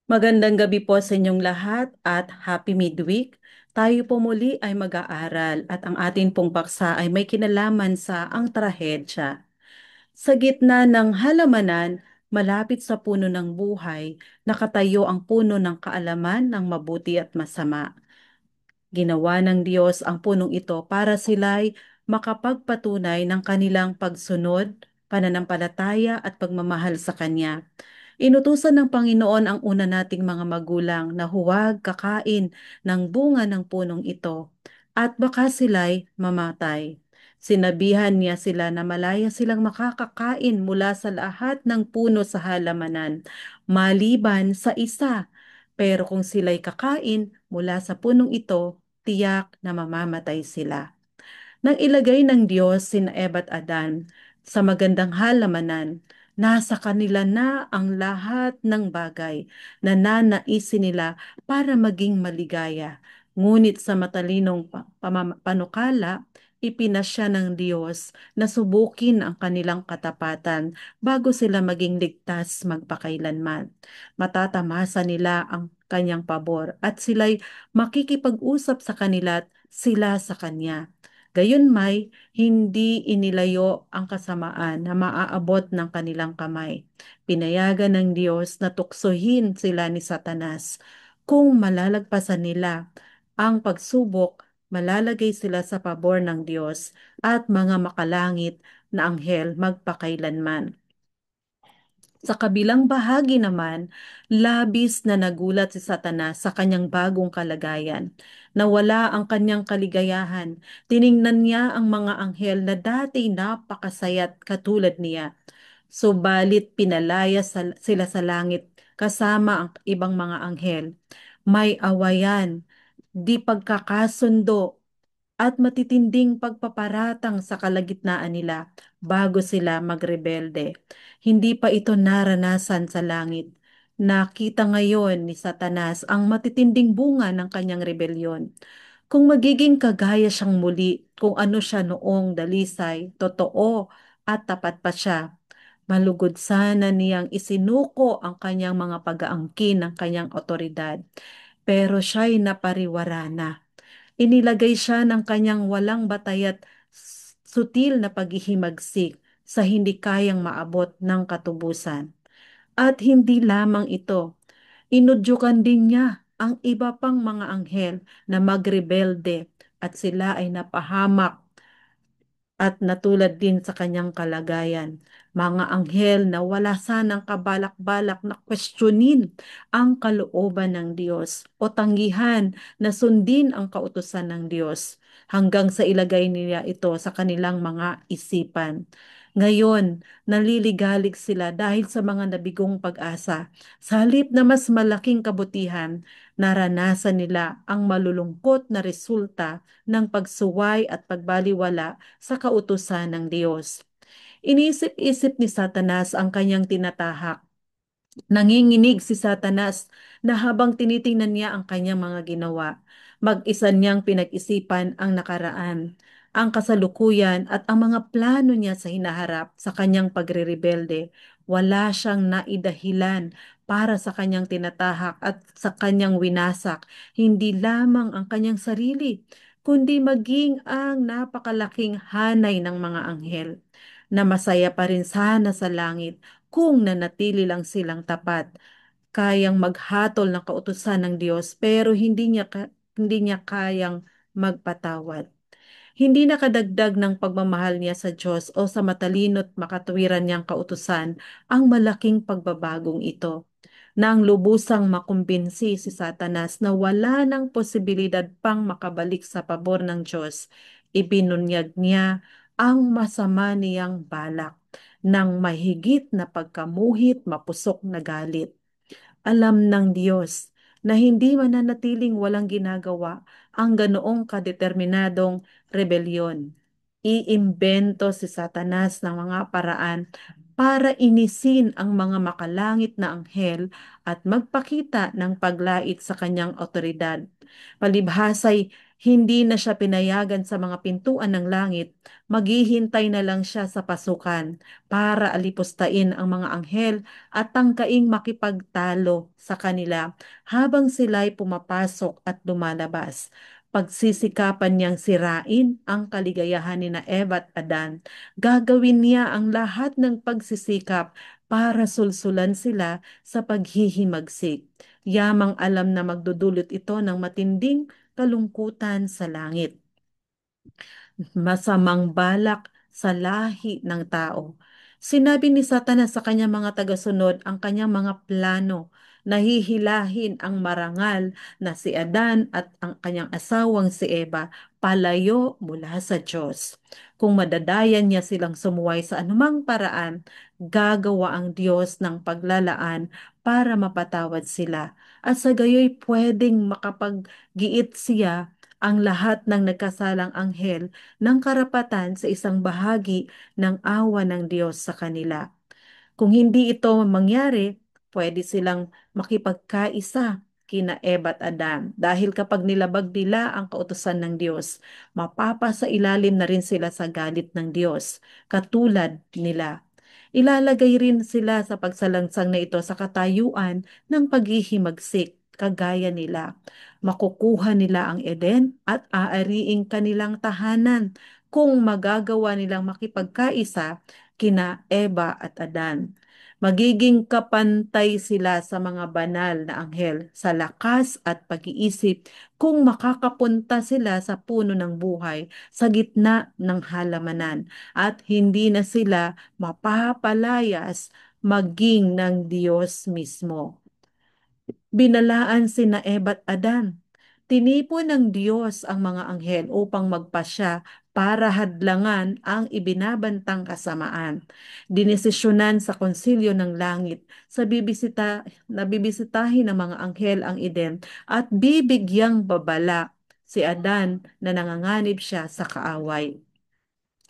Magandang gabi po sa inyong lahat at happy midweek. Tayo po muli ay mag-aaral at ang atin pong paksa ay may kinalaman sa ang trahedya. Sa gitna ng halamanan, malapit sa puno ng buhay, nakatayo ang puno ng kaalaman ng mabuti at masama. Ginawa ng Diyos ang punong ito para sila'y makapagpatunay ng kanilang pagsunod, pananampalataya at pagmamahal sa Kanya. Inutusan ng Panginoon ang una nating mga magulang na huwag kakain ng bunga ng punong ito at baka sila'y mamatay. Sinabihan niya sila na malaya silang makakakain mula sa lahat ng puno sa halamanan, maliban sa isa. Pero kung sila'y kakain mula sa punong ito, tiyak na mamamatay sila. Nang ilagay ng Diyos sina Eva at Adan sa magandang halamanan, nasa kanila na ang lahat ng bagay na nanaisin nila para maging maligaya. Ngunit sa matalinong panukala, ipinasya ng Diyos na subukin ang kanilang katapatan bago sila maging ligtas magpakailanman. Matatamasa nila ang kanyang pabor at sila'y makikipag-usap sa kanila at sila sa kanya. Gayunmay, hindi inilayo ang kasamaan na maaabot ng kanilang kamay. Pinayagan ng Diyos na tuksohin sila ni Satanas. Kung malalagpasan nila ang pagsubok, malalagay sila sa pabor ng Diyos at mga makalangit na anghel magpakailanman. Sa kabilang bahagi naman, labis na nagulat si Satanas sa kanyang bagong kalagayan. Nawala ang kanyang kaligayahan. Tiningnan niya ang mga anghel na dati napakasayat katulad niya. Subalit pinalaya sila sa langit kasama ang ibang mga anghel. May awayan, di pagkakasundo at matitinding pagpaparatang sa kalagitnaan nila bago sila magrebelde. Hindi pa ito naranasan sa langit. Nakita ngayon ni Satanas ang matitinding bunga ng kanyang rebelyon. Kung magiging kagaya siyang muli, kung ano siya noong dalisay, totoo at tapat pa siya, malugod sana niyang isinuko ang kanyang mga pag-aangkin ng kanyang otoridad. Pero siya'y napariwara na. Inilagay siya ng kanyang walang batay at sutil na paghihimagsik sa hindi kayang maabot ng katubusan. At hindi lamang ito, inudyukan din niya ang iba pang mga anghel na magrebelde at sila ay napahamak at natulad din sa kanyang kalagayan. Mga anghel na wala sanang kabalak-balak na kwestiyonin ang kalooban ng Diyos o tanggihan na sundin ang kautusan ng Diyos hanggang sa ilagay nila ito sa kanilang mga isipan. Ngayon, naliligalig sila dahil sa mga nabigong pag-asa. Sa halip na mas malaking kabutihan, naranasan nila ang malulungkot na resulta ng pagsuway at pagbaliwala sa kautusan ng Diyos. Inisip-isip ni Satanas ang kanyang tinatahak. Nanginginig si Satanas na habang tinitingnan niya ang kanyang mga ginawa. Mag-isa niyang pinag-isipan ang nakaraan, ang kasalukuyan at ang mga plano niya sa hinaharap sa kanyang pagre-rebelde. Wala siyang naidahilan para sa kanyang tinatahak at sa kanyang winasak, hindi lamang ang kanyang sarili, kundi maging ang napakalaking hanay ng mga anghel na masaya pa rin sana sa langit kung nanatili lang silang tapat, kayang maghatol ng kautusan ng Diyos pero hindi niya kayang magpatawad. Hindi nakadagdag ng pagmamahal niya sa Diyos o sa matalino't makatwiran niyang kautusan ang malaking pagbabagong ito. Nang lubusang makumbinsi si Satanas na wala ng posibilidad pang makabalik sa pabor ng Diyos, ibinunyag niya ang masama niyang balak ng mahigit na pagkamuhit mapusok na galit. Alam ng Diyos na hindi mananatiling walang ginagawa ang ganoong kadeterminadong rebelyon. Iimbento si Satanas ng mga paraan para inisin ang mga makalangit na anghel at magpakita ng paglait sa kanyang otoridad. Palibhasay Hindi na siya pinayagan sa mga pintuan ng langit, maghihintay na lang siya sa pasukan para alipustain ang mga anghel at tangkaing makipagtalo sa kanila habang sila'y pumapasok at lumalabas. Pagsisikapan niyang sirain ang kaligayahan ni na Eva at Adan. Gagawin niya ang lahat ng pagsisikap para sulsulan sila sa paghihimagsik. Yamang alam na magdudulot ito ng matinding kalungkutan sa langit, masamang balak sa lahi ng tao. Sinabi ni Satanas sa kanyang mga tagasunod ang kanyang mga plano, nahihilahin ang marangal na si Adan at ang kanyang asawang si Eva palayo mula sa Diyos. Kung madadayan niya silang sumuway sa anumang paraan, gagawa ang Diyos ng paglalaan para mapatawad sila. At sa gayoy pwedeng makapaggiit siya ang lahat ng nagkasalang anghel ng karapatan sa isang bahagi ng awa ng Diyos sa kanila. Kung hindi ito mangyari, pwede silang makipagkaisa kina Eva at Adan dahil kapag nilabag nila ang kautusan ng Diyos, mapapasa ilalim na rin sila sa galit ng Diyos, katulad nila. Ilalagay rin sila sa pagsalangsang na ito sa katayuan ng paghihimagsik, kagaya nila. Makukuha nila ang Eden at aariing kanilang tahanan kung magagawa nilang makipagkaisa kina Eva at Adan. Magiging kapantay sila sa mga banal na anghel sa lakas at pag-iisip kung makakapunta sila sa puno ng buhay sa gitna ng halamanan at hindi na sila mapapalayas maging ng Diyos mismo. Binalaan sina Eva at Adan. Tinipon ng Diyos ang mga anghel upang magpasya para hadlangan ang ibinabantang kasamaan. Dinesisyonan sa konsilyo ng langit sa bibisitahin ng mga anghel ang Eden at bibigyang babala si Adan na nanganganib siya sa kaaway.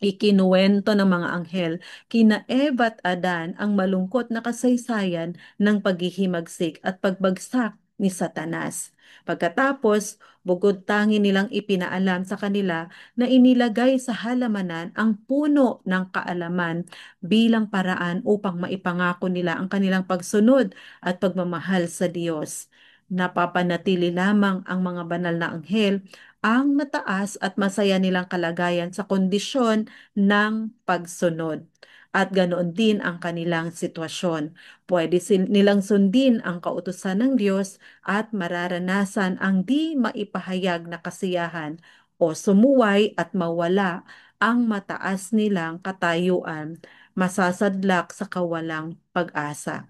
Ikinuwento ng mga anghel kina Eva at Adan ang malungkot na kasaysayan ng paghihimagsik at pagbagsak ni Satanas. Pagkatapos, bugod tangi nilang ipinaalam sa kanila na inilagay sa halamanan ang puno ng kaalaman bilang paraan upang maipangako nila ang kanilang pagsunod at pagmamahal sa Diyos. Napapanatili lamang ang mga banal na anghel ang mataas at masaya nilang kalagayan sa kondisyon ng pagsunod. At ganoon din ang kanilang sitwasyon. Pwede nilang sundin ang kautusan ng Diyos at mararanasan ang di maipahayag na kasiyahan o sumuway at mawala ang mataas nilang katayuan, masasadlak sa kawalang pag-asa.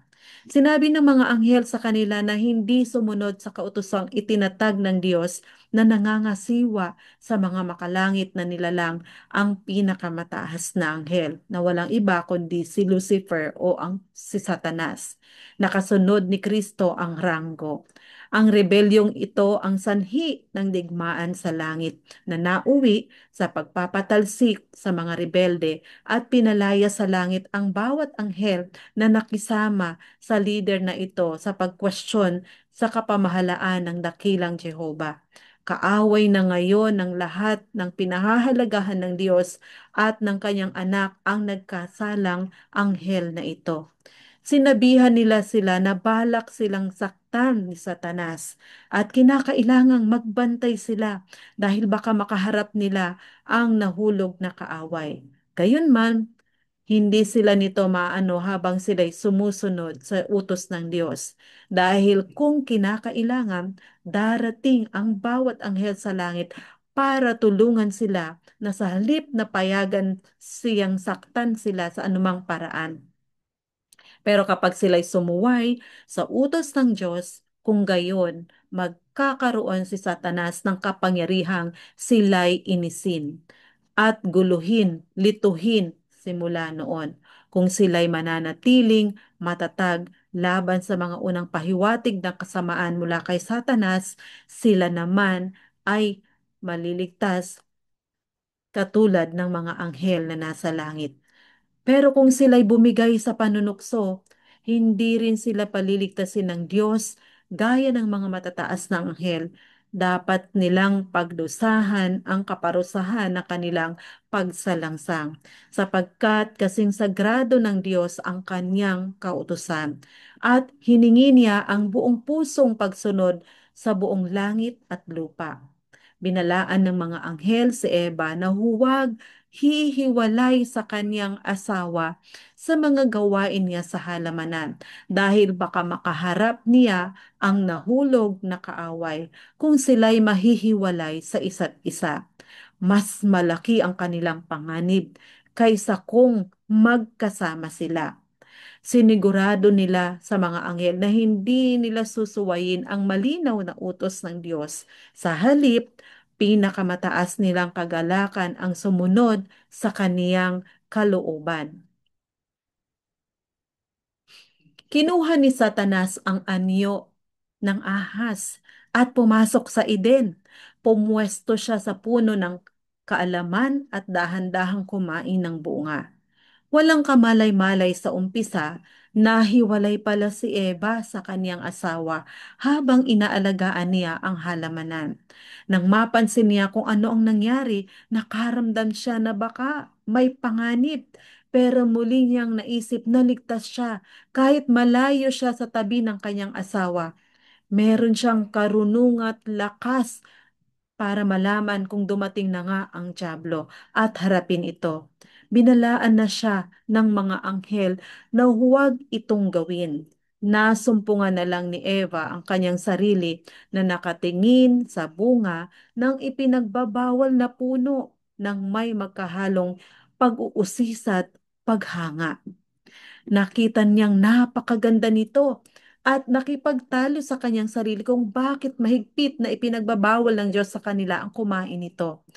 Sinabi ng mga anghel sa kanila na hindi sumunod sa kautusang itinatag ng Diyos na nangangasiwa sa mga makalangit na nilalang ang pinakamataas na anghel na walang iba kundi si Lucifer o ang si Satanas. Nakasunod ni Kristo ang ranggo. Ang rebelyong ito ang sanhi ng digmaan sa langit na nauwi sa pagpapatalsik sa mga rebelde at pinalaya sa langit ang bawat anghel na nakisama sa leader na ito sa pagkwestiyon sa kapamahalaan ng dakilang Jehova. Kaaway na ngayon ng lahat ng pinahahalagahan ng Diyos at ng kanyang anak ang nagkasalang anghel na ito. Sinabihan nila sila na balak silang saktan ni Satanas at kinakailangang magbantay sila dahil baka makaharap nila ang nahulog na kaaway. Gayunman, hindi sila nito maano habang sila'y sumusunod sa utos ng Diyos. Dahil kung kinakailangan, darating ang bawat anghel sa langit para tulungan sila na sa halip na payagan siyang saktan sila sa anumang paraan. Pero kapag sila'y sumuway sa utos ng Diyos, kung gayon, magkakaroon si Satanas ng kapangyarihang sila'y inisin at guluhin, lituhin simula noon. Kung sila'y mananatiling matatag laban sa mga unang pahiwatig ng kasamaan mula kay Satanas, sila naman ay maliligtas katulad ng mga anghel na nasa langit. Pero kung sila'y bumigay sa panunukso, hindi rin sila paliligtasin ng Diyos gaya ng mga matataas na anghel. Dapat nilang pagdusahan ang kaparusahan na kanilang pagsalangsang, sapagkat kasing sagrado ng Diyos ang kanyang kautusan, at hiningi niya ang buong pusong pagsunod sa buong langit at lupa. Binalaan ng mga anghel si Eva na huwag hihiwalay sa kanyang asawa sa mga gawain niya sa halamanan dahil baka makaharap niya ang nahulog na kaaway kung sila'y mahihiwalay sa isa't isa. Mas malaki ang kanilang panganib kaysa kung magkasama sila. Sinigurado nila sa mga anghel na hindi nila susuwayin ang malinaw na utos ng Diyos. Sa halip, pinakamataas nilang kagalakan ang sumunod sa kaniyang kalooban. Kinuha ni Satanas ang anyo ng ahas at pumasok sa Eden. Pumwesto siya sa puno ng kaalaman at dahan-dahang kumain ng bunga. Walang kamalay-malay sa umpisa, nahiwalay pala si Eva sa kaniyang asawa habang inaalagaan niya ang halamanan. Nang mapansin niya kung ano ang nangyari, nakaramdam siya na baka may panganib. Pero muli niyang naisip na ligtas siya kahit malayo siya sa tabi ng kanyang asawa. Meron siyang karunungan at lakas para malaman kung dumating na nga ang dyablo at harapin ito. Binalaan na siya ng mga anghel na huwag itong gawin. Nasumpungan na lang ni Eva ang kanyang sarili na nakatingin sa bunga ng ipinagbabawal na puno ng may magkahalong pag-uusisa at paghanga. Nakita niyang napakaganda nito at nakipagtalo sa kanyang sarili kung bakit mahigpit na ipinagbabawal ng Diyos sa kanila ang kumain nito.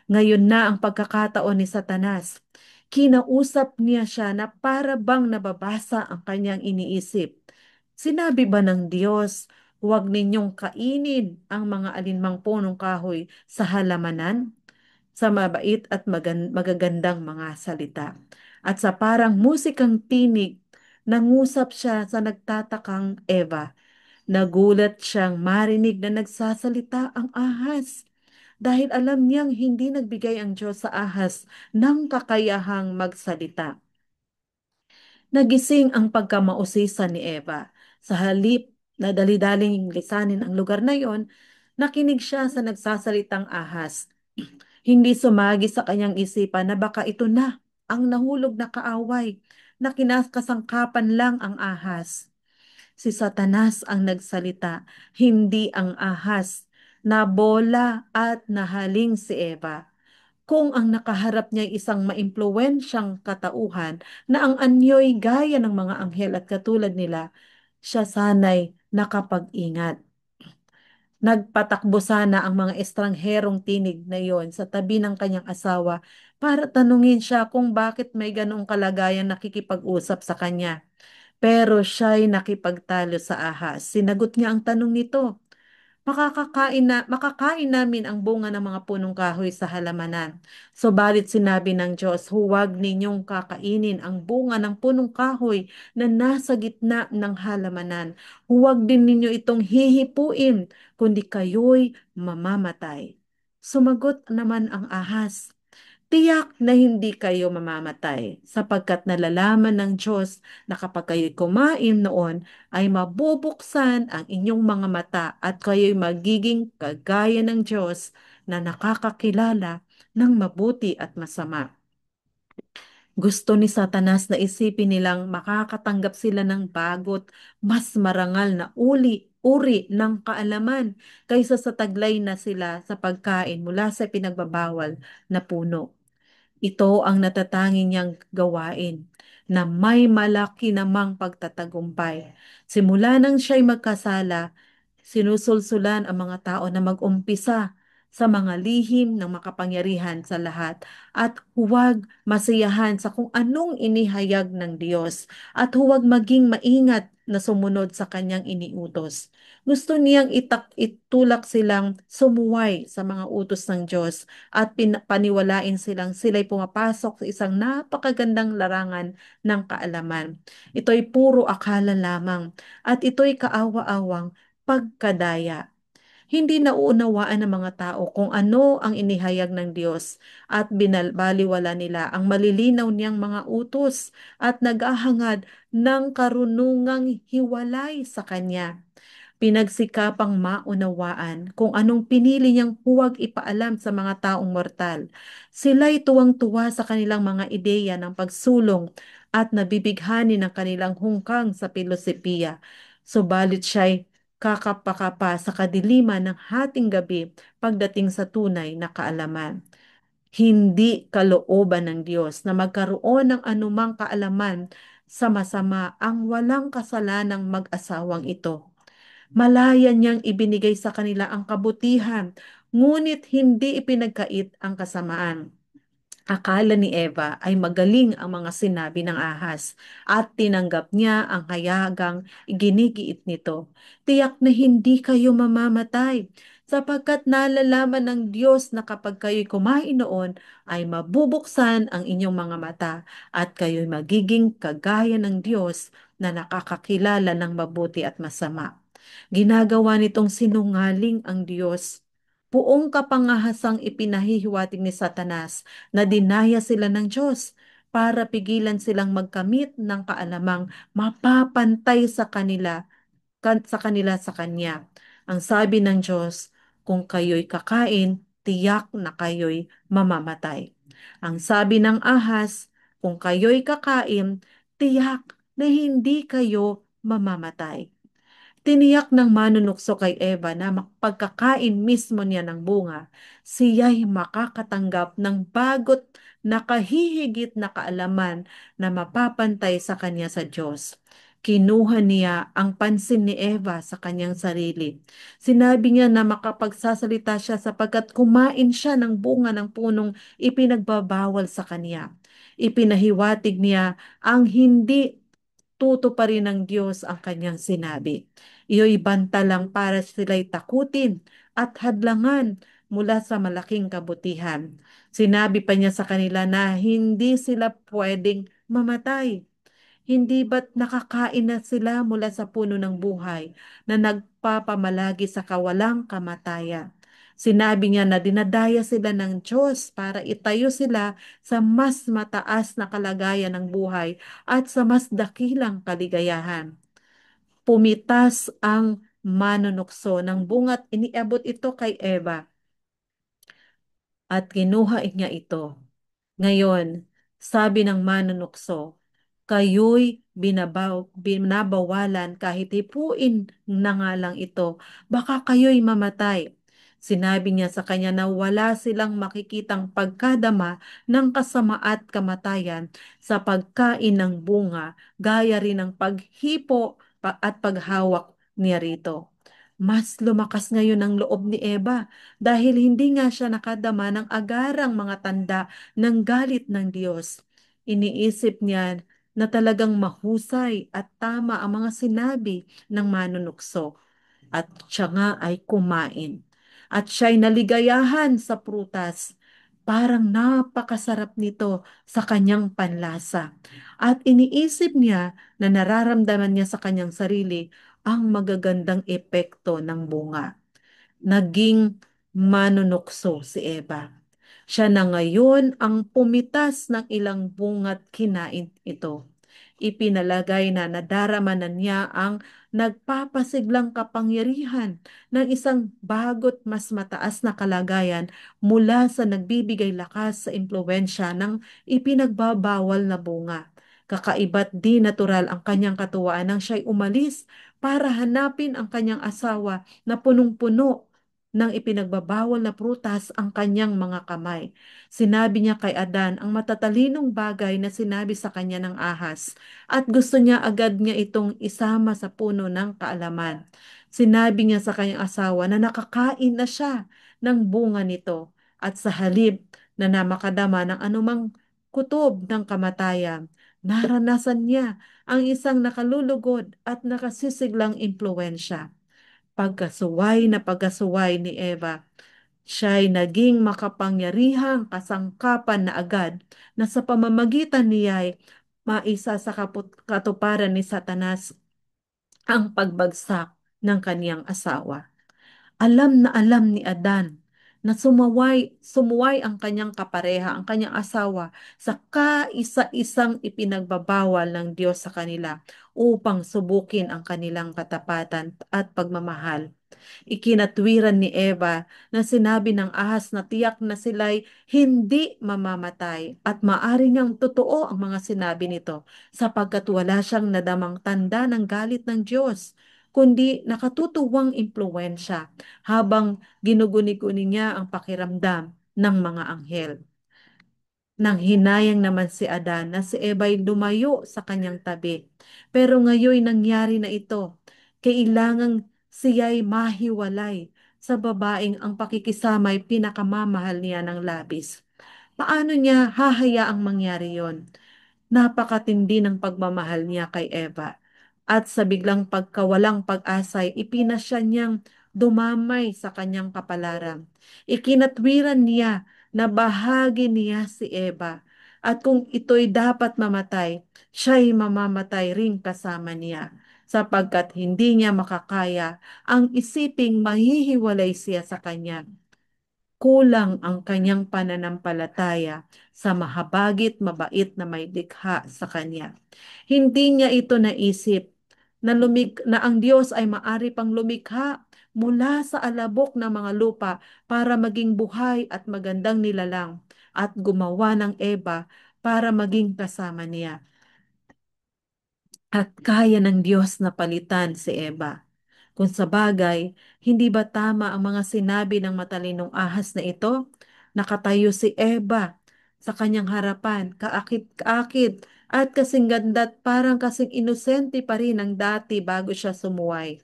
Ngayon na ang pagkakataon ni Satanas. Kinausap niya siya na para bang nababasa ang kanyang iniisip. Sinabi ba ng Diyos, huwag ninyong kainin ang mga alinmang punong kahoy sa halamanan? Sa mabait at magagandang mga salita. At sa parang musikang tinig, nangusap siya sa nagtatakang Eva. Nagulat siyang marinig na nagsasalita ang ahas dahil alam niyang hindi nagbigay ang Diyos sa ahas ng kakayahang magsalita. Nagising ang pagkamausisa ni Eva. Sa halip na dali-daling lisanin ang lugar na yon, nakinig siya sa nagsasalitang ahas. Hindi sumagi sa kanyang isipan na baka ito na ang nahulog na kaaway na kinakasangkapan lang ang ahas. Si Satanas ang nagsalita, hindi ang ahas, na bola at nahaling si Eva. Kung ang nakaharap niya ay isang maimpluwensyang katauhan na ang anyo'y gaya ng mga anghel at katulad nila, siya sana'y nakapag-ingat. Nagpatakbo sana ang mga estrangherong tinig na yon sa tabi ng kanyang asawa para tanungin siya kung bakit may ganoong kalagayan nakikipag-usap sa kanya. Pero siya'y nakipagtalo sa ahas. Sinagot niya ang tanong nito. Makakain namin ang bunga ng mga punong kahoy sa halamanan. Subalit sinabi ng Diyos, huwag ninyong kakainin ang bunga ng punong kahoy na nasa gitna ng halamanan. Huwag din ninyo itong hihipuin, kundi kayo'y mamamatay. Sumagot naman ang ahas, tiyak na hindi kayo mamamatay, sapagkat nalalaman ng Diyos na kapag kayo'y kumain noon, ay mabubuksan ang inyong mga mata at kayo'y magiging kagaya ng Diyos na nakakakilala ng mabuti at masama. Gusto ni Satanas na isipin nilang makakatanggap sila ng bagot, mas marangal na uri ng kaalaman kaysa sa taglay na sila sa pagkain mula sa pinagbabawal na puno. Ito ang natatangi niyang gawain na may malaki namang pagtatagumpay. Simula nang siya'y magkasala, sinusulsulan ang mga tao na mag-umpisa sa mga lihim ng makapangyarihan sa lahat at huwag masiyahan sa kung anong inihayag ng Diyos at huwag maging maingat na sumunod sa kanyang iniutos. Gusto niyang itulak silang sumuway sa mga utos ng Diyos at paniwalain silang sila'y pumapasok sa isang napakagandang larangan ng kaalaman. Ito'y puro akala lamang at ito'y kaawa-awang pagkadaya. Hindi nauunawaan ng mga tao kung ano ang inihayag ng Diyos at binabaliwala nila ang malilinaw niyang mga utos at naghahangad ng karunungang hiwalay sa Kanya. Pinagsikapang maunawaan kung anong pinili niyang huwag ipaalam sa mga taong mortal. Sila'y tuwang-tuwa sa kanilang mga ideya ng pagsulong at nabibighani ng kanilang hungkang sa pilosopiya. Subalit siya'y kakapakapa sa kadiliman ng hating gabi pagdating sa tunay na kaalaman. Hindi kalooban ng Diyos na magkaroon ng anumang kaalaman sa masama ang walang kasalanang mag-asawang ito. Malaya niyang ibinigay sa kanila ang kabutihan, ngunit hindi ipinagkait ang kasamaan. Akala ni Eva ay magaling ang mga sinabi ng ahas at tinanggap niya ang hayagang iginigiit nito. Tiyak na hindi kayo mamamatay sapagkat nalalaman ng Diyos na kapag kayo'y kumain noon ay mabubuksan ang inyong mga mata at kayo'y magiging kagaya ng Diyos na nakakakilala ng mabuti at masama. Ginagawa nitong sinungaling ang Diyos. Buong kapangahasang ipinahihiwatig ni Satanas na dinaya sila ng Diyos para pigilan silang magkamit ng kaalamang mapapantay sa kanya. Ang sabi ng Diyos, kung kayo'y kakain, tiyak na kayo'y mamamatay. Ang sabi ng ahas, kung kayo'y kakain, tiyak na hindi kayo mamamatay. Tiniyak ng manunukso kay Eva na pagkakain mismo niya ng bunga, siya'y makakatanggap ng bagot na kahihigit na kaalaman na mapapantay sa kanya sa Diyos. Kinuha niya ang pansin ni Eva sa kanyang sarili. Sinabi niya na makapagsasalita siya sapagkat kumain siya ng bunga ng punong ipinagbabawal sa kanya. Ipinahiwatig niya ang hindi tutuparin ng Diyos ang kanyang sinabi. Iyo'y banta lang para sila'y takutin at hadlangan mula sa malaking kabutihan. Sinabi pa niya sa kanila na hindi sila pwedeng mamatay. Hindi ba't nakakain na sila mula sa puno ng buhay na nagpapamalagi sa kawalang kamatayan? Sinabi niya na dinadaya sila ng Diyos para itayo sila sa mas mataas na kalagayan ng buhay at sa mas dakilang kaligayahan. Pumitas ang manunukso ng bungat iniabot ito kay Eva at kinuha niya ito. Ngayon, sabi ng manunukso, kayo'y binabawalan kahit hipuin na nga lang ito, baka kayo'y mamatay. Sinabi niya sa kanya na wala silang makikitang pagkadama ng kasama at kamatayan sa pagkain ng bunga, gaya rin ng paghipo at paghawak niya rito. Mas lumakas ngayon ang loob ni Eva dahil hindi nga siya nakadama ng agarang mga tanda ng galit ng Diyos. Iniisip niya na talagang mahusay at tama ang mga sinabi ng manunukso at siya nga ay kumain. At siya'y naligayahan sa prutas. Parang napakasarap nito sa kanyang panlasa. At iniisip niya na nararamdaman niya sa kanyang sarili ang magagandang epekto ng bunga. Naging manunukso si Eva. Siya na ngayon ang pumitas ng ilang bunga't kinain ito. Ipinalagay na nadarama na niya ang nagpapasiglang kapangyarihan ng isang bagot mas mataas na kalagayan mula sa nagbibigay lakas sa impluensya ng ipinagbabawal na bunga. Kakaiba't di natural ang kanyang katuwaan nang siya'y umalis para hanapin ang kanyang asawa na punong-puno ng ipinagbabawal na prutas ang kanyang mga kamay. Sinabi niya kay Adan ang matatalinong bagay na sinabi sa kanya ng ahas at gusto niya agad niya itong isama sa puno ng kaalaman. Sinabi niya sa kanyang asawa na nakakain na siya ng bunga nito at sa halip na namakadama ng anumang kutob ng kamatayan, naranasan niya ang isang nakalulugod at nakasisiglang impluensya. Pagkasuway na pagkasuway ni Eva, siya'y naging makapangyarihang kasangkapan na agad na sa pamamagitan niya'y maisa sa katuparan ni Satanas ang pagbagsak ng kaniyang asawa. Alam ni Adan na sumuway ang kanyang kapareha, ang kanyang asawa sa kaisa-isang ipinagbabawal ng Diyos sa kanila upang subukin ang kanilang katapatan at pagmamahal. Ikinatwiran ni Eva na sinabi ng ahas na tiyak na sila'y hindi mamamatay at maari ngang totoo ang mga sinabi nito sapagkat wala siyang nadamang tanda ng galit ng Diyos, kundi nakatutuwang impluensya habang ginuguni-guni niya ang pakiramdam ng mga anghel. Nang hinayang naman si Adan na si Eba'y lumayo sa kanyang tabi. Pero ngayon nangyari na ito. Kailangang siya'y mahiwalay sa babaeng ang pakikisamay pinakamamahal niya ng labis. Paano niya hahayaang mangyari yon? Napakatindi ng pagmamahal niya kay Eva. At sa biglang pagkawalang pag-asay, ipinasya niyang dumamay sa kanyang kapalaran. Ikinatwiran niya na bahagi niya si Eva. At kung ito'y dapat mamatay, siya'y mamamatay rin kasama niya sapagkat hindi niya makakaya ang isiping mahihiwalay siya sa kanya. Kulang ang kanyang pananampalataya sa mahabagit mabait na may likha sa kanya. Hindi niya ito naisip na ang Diyos ay maari pang lumikha mula sa alabok ng mga lupa para maging buhay at magandang nilalang at gumawa ng Eva para maging kasama niya. At kaya ng Diyos na palitan si Eva. Kung sa bagay, hindi ba tama ang mga sinabi ng matalinong ahas na ito? Nakatayo si Eva sa kanyang harapan, kaakit-kaakit at kasing ganda at parang kasing inosente pa rin ang dati bago siya sumuway.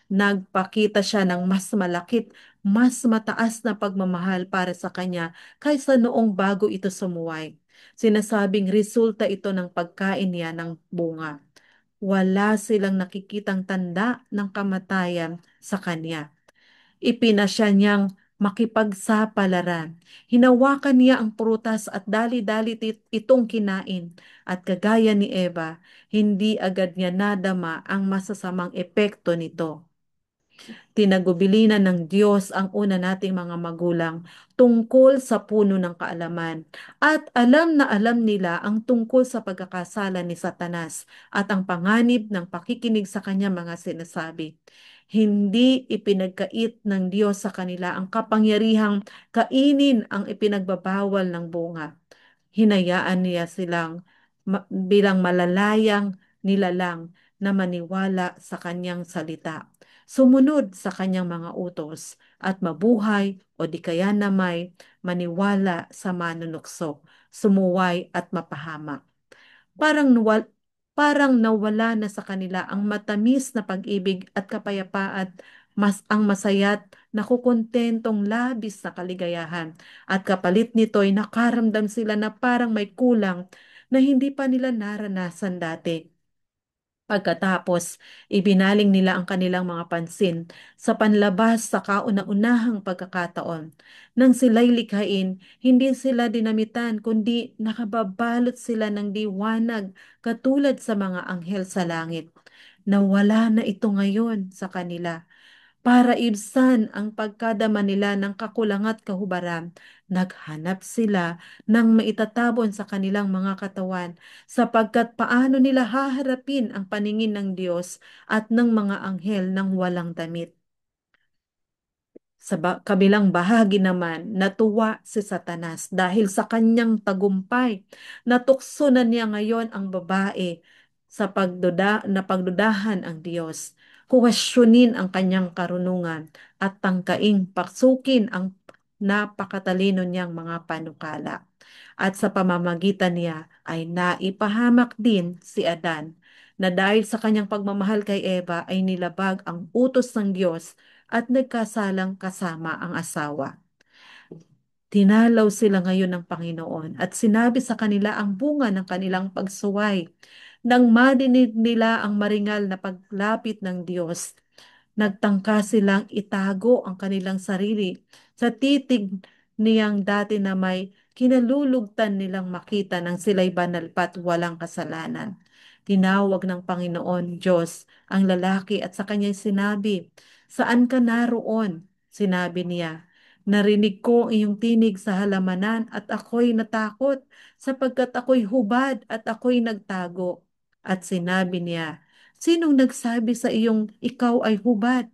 Nagpakita siya ng mas malakit, mas mataas na pagmamahal para sa kanya kaysa noong bago ito sumuway. Sinasabing resulta ito ng pagkain niya ng bunga. Wala silang nakikitang tanda ng kamatayan sa kanya. Ipinasya niyang makipagsapalaran. Hinawakan niya ang prutas at dali-dali itong kinain. At kagaya ni Eva, hindi agad niya nadama ang masasamang epekto nito. Tinagubilinan ng Diyos ang una nating mga magulang tungkol sa puno ng kaalaman at alam na alam nila ang tungkol sa pagkakasala ni Satanas at ang panganib ng pakikinig sa kanyang mga sinasabi. Hindi ipinagkait ng Diyos sa kanila ang kapangyarihang kainin ang ipinagbabawal ng bunga. Hinayaan niya silang bilang malalayang nilalang na maniwala sa kanyang salita, sumunod sa kanyang mga utos, at mabuhay o di kaya na may maniwala sa manunukso, sumuway at mapahamak. Parang parang nawala na sa kanila ang matamis na pag-ibig at kapayapaan, ang masaya't nakukontentong labis na kaligayahan. At kapalit nito'y nakaramdam sila na parang may kulang na hindi pa nila naranasan dati. Pagkatapos, ibinaling nila ang kanilang mga pansin sa panlabas sa kauna-unahang pagkakataon. Nang sila'y likhain, hindi sila dinamitan kundi nakababalot sila ng diwanag katulad sa mga anghel sa langit. Nawala na ito ngayon sa kanila. Para ibsan ang pagkadama nila ng kakulang at kahubaran, naghanap sila ng maitatabon sa kanilang mga katawan, sapagkat paano nila haharapin ang paningin ng Diyos at ng mga anghel ng walang damit. Sa kabilang bahagi naman, natuwa si Satanas dahil sa kanyang tagumpay. Natukso na niya ngayon ang babae sa pagdudahan ang Diyos. Kuwestiyonin ang kanyang karunungan at tangkaing paksukin ang napakatalino niyang mga panukala. At sa pamamagitan niya ay naipahamak din si Adan na dahil sa kanyang pagmamahal kay Eva ay nilabag ang utos ng Diyos at nagkasalang kasama ang asawa. Tinalaw sila ngayon ng Panginoon at sinabi sa kanila ang bunga ng kanilang pagsuway. Nang madinig nila ang maringal na paglapit ng Diyos, nagtangka silang itago ang kanilang sarili sa titig niyang dati na may kinalulugtan nilang makita nang sila'y banal pat walang kasalanan. Tinawag ng Panginoon Diyos ang lalaki at sa kanya'y sinabi, "Saan ka naroon?" Sinabi niya, narinig ko ang iyong tinig sa halamanan at ako'y natakot sapagkat ako'y hubad at ako'y nagtago. At sinabi niya, sinong nagsabi sa iyong ikaw ay hubad?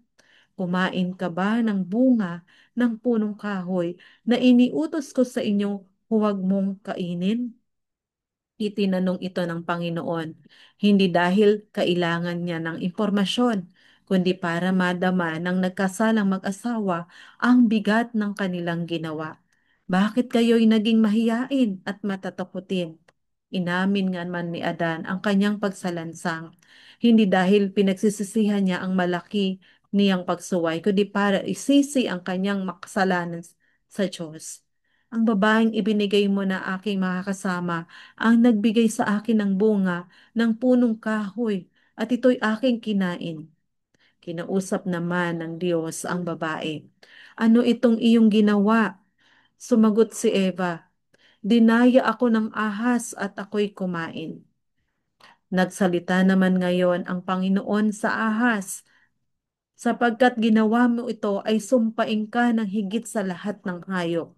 Kumain ka ba ng bunga ng punong kahoy na iniutos ko sa inyo huwag mong kainin? Itinanong ito ng Panginoon, hindi dahil kailangan niya ng impormasyon, kundi para madama ng nagkasalang mag-asawa ang bigat ng kanilang ginawa. Bakit kayo'y naging mahiyain at matatakutin? Inamin nga man ni Adan ang kanyang pagsalansang, hindi dahil pinagsisisihan niya ang malaki niyang pagsuway, kundi para isisi ang kanyang makasalanan sa Diyos. Ang babaeng ibinigay mo na aking makakasama ang nagbigay sa akin ng bunga ng punong kahoy at ito'y aking kinain. Kinausap naman ng Diyos ang babae. Ano itong iyong ginawa? Sumagot si Eva, dinaya ako ng ahas at ako'y kumain. Nagsalita naman ngayon ang Panginoon sa ahas, sapagkat ginawa mo ito ay sumpain ka ng higit sa lahat ng hayop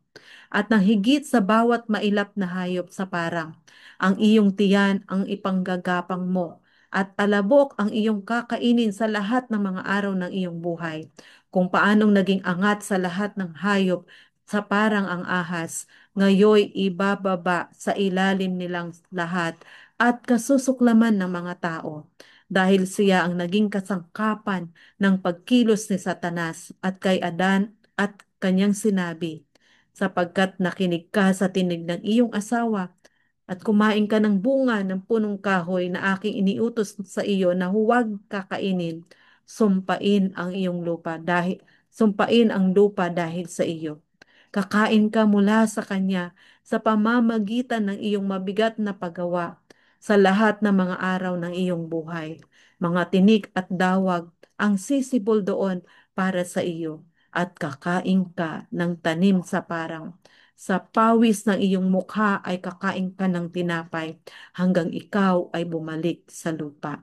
at ng higit sa bawat mailap na hayop sa parang. Ang iyong tiyan ang ipanggagapang mo at alabok ang iyong kakainin sa lahat ng mga araw ng iyong buhay. Kung paanong naging angat sa lahat ng hayop sa parang ang ahas, ngayoy ibababa sa ilalim nilang lahat at kasusuklaman ng mga tao. Dahil siya ang naging kasangkapan ng pagkilos ni Satanas at kay Adan at kanyang sinabi, sapagkat nakinig ka sa tinig ng iyong asawa at kumain ka ng bunga ng punong kahoy na aking iniutos sa iyo na huwag kakainin, sumpain ang lupa dahil sa iyo. Kakain ka mula sa kanya sa pamamagitan ng iyong mabigat na paggawa sa lahat ng mga araw ng iyong buhay. Mga tinik at dawag ang sisibol doon para sa iyo at kakain ka ng tanim sa parang. Sa pawis ng iyong mukha ay kakain ka ng tinapay hanggang ikaw ay bumalik sa lupa.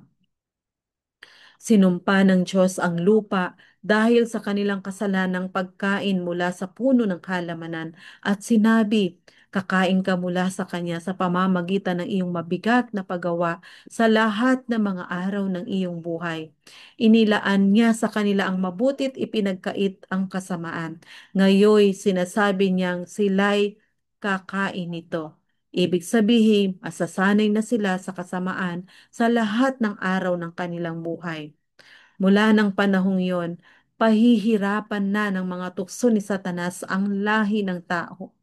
Sinumpa ng Diyos ang lupa dahil sa kanilang kasalanang pagkain mula sa puno ng halamanan at sinabi, kakain ka mula sa kanya sa pamamagitan ng iyong mabigat na paggawa sa lahat ng mga araw ng iyong buhay. Inilaan niya sa kanila ang mabutit ipinagkait ang kasamaan. Ngayoy sinasabi niyang sila'y kakain nito. Ibig sabihin, masasanay na sila sa kasamaan sa lahat ng araw ng kanilang buhay. Mula ng panahong yon, pahihirapan na ng mga tukso ni Satanas ang lahi ng tao.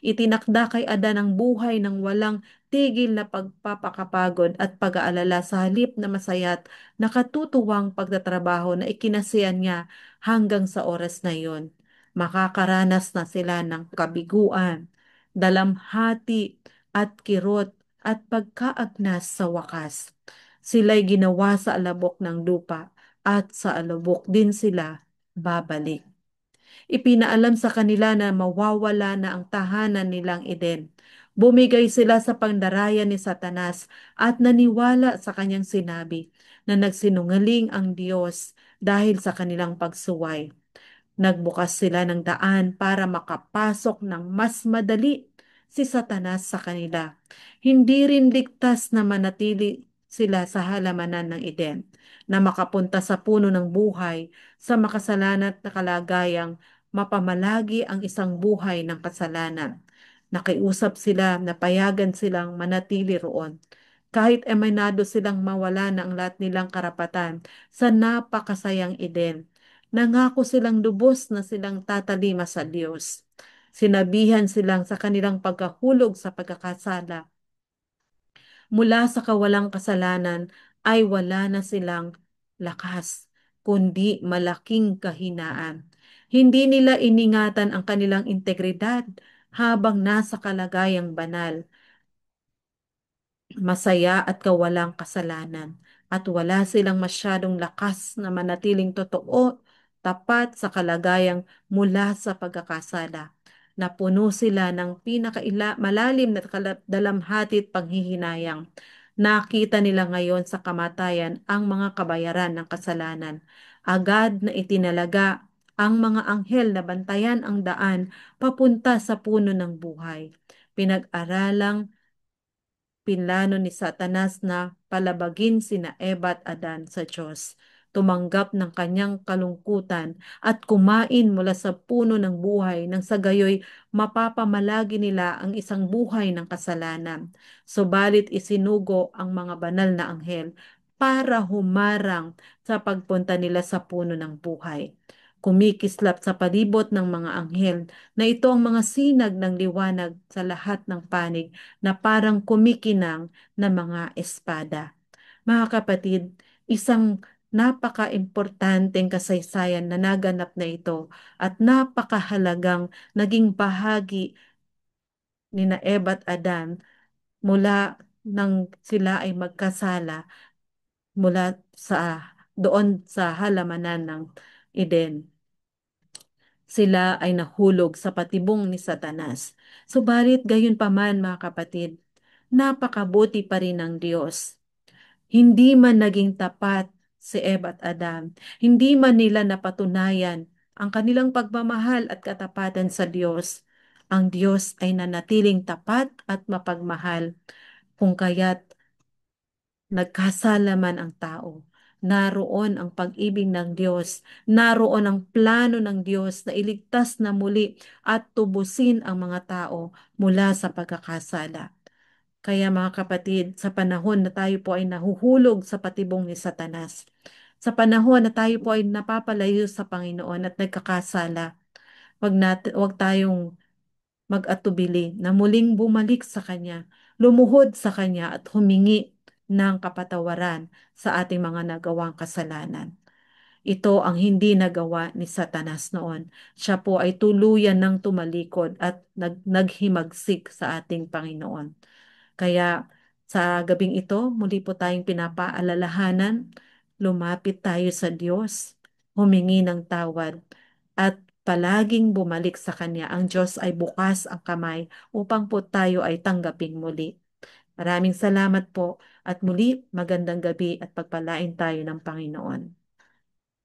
Itinakda kay Adan ang buhay ng walang tigil na pagpapakapagod at pag-aalala sa halip na masaya't nakatutuwang pagtatrabaho na ikinasiyan niya hanggang sa oras na yon. Makakaranas na sila ng kabiguan, dalamhati at kirot at pagkaagnas sa wakas. Sila'y ginawa sa alabok ng lupa at sa alubok din sila babalik. Ipinaalam sa kanila na mawawala na ang tahanan nilang Eden. Bumigay sila sa pandaraya ni Satanas at naniwala sa kanyang sinabi na nagsinungaling ang Diyos dahil sa kanilang pagsuway. Nagbukas sila ng daan para makapasok ng mas madali si Satanas sa kanila. Hindi rin ligtas na manatili sila sa halamanan ng Eden, na makapunta sa puno ng buhay sa makasalanat na kalagayang mapamalagi ang isang buhay ng kasalanan. Nakiusap sila na payagan silang manatili roon. Kahit emanado silang mawala na ang lahat nilang karapatan sa napakasayang Eden, nangako silang lubos na silang tatalima sa Diyos. Sinabihan silang sa kanilang pagkahulog sa pagkakasala mula sa kawalang kasalanan ay wala na silang lakas, kundi malaking kahinaan. Hindi nila iningatan ang kanilang integridad habang nasa kalagayang banal, masaya at kawalang kasalanan at wala silang masyadong lakas na manatiling totoo, tapat sa kalagayang mula sa pagkakasala. Napuno sila ng malalim na dalamhati at panghihinayang. Nakita nila ngayon sa kamatayan ang mga kabayaran ng kasalanan. Agad na itinalaga ang mga anghel na bantayan ang daan papunta sa puno ng buhay. Pinag-aralang pinlano ni Satanas na palabagin sina Eva at Adan sa Diyos. Tumanggap ng kanyang kalungkutan at kumain mula sa puno ng buhay nang sa gayoy mapapamalagi nila ang isang buhay ng kasalanan. Subalit isinugo ang mga banal na anghel para humarang sa pagpunta nila sa puno ng buhay. Kumikislap sa palibot ng mga anghel na ito ang mga sinag ng liwanag sa lahat ng panig na parang kumikinang na mga espada. Mga kapatid, isang napaka-importanteng kasaysayan na naganap na ito at napakahalagang naging bahagi ni na Eva at Adan mula nang sila ay magkasala mula sa doon sa halamanan ng Eden. Sila ay nahulog sa patibong ni Satanas. Subalit gayon pa man mga kapatid, napakabuti pa rin ng Diyos. Hindi man naging tapat si Eva at Adam, hindi man nila napatunayan ang kanilang pagmamahal at katapatan sa Diyos. Ang Diyos ay nanatiling tapat at mapagmahal, kung kaya't nagkasala man ang tao. Naroon ang pag-ibig ng Diyos, naroon ang plano ng Diyos na iligtas na muli at tubusin ang mga tao mula sa pagkakasala. Kaya mga kapatid, sa panahon na tayo po ay nahuhulog sa patibong ni Satanas, sa panahon na tayo po ay napapalayo sa Panginoon at nagkakasala, wag tayong mag-atubili na muling bumalik sa Kanya, lumuhod sa Kanya at humingi ng kapatawaran sa ating mga nagawang kasalanan. Ito ang hindi nagawa ni Satanas noon. Siya po ay tuluyan ng tumalikod at naghimagsik sa ating Panginoon. Kaya sa gabing ito, muli po tayong pinapaalalahanan, lumapit tayo sa Diyos, humingi ng tawad, at palaging bumalik sa Kanya. Ang Diyos ay bukas ang kamay upang po tayo ay tanggaping muli. Maraming salamat po at muli magandang gabi at pagpalain tayo ng Panginoon.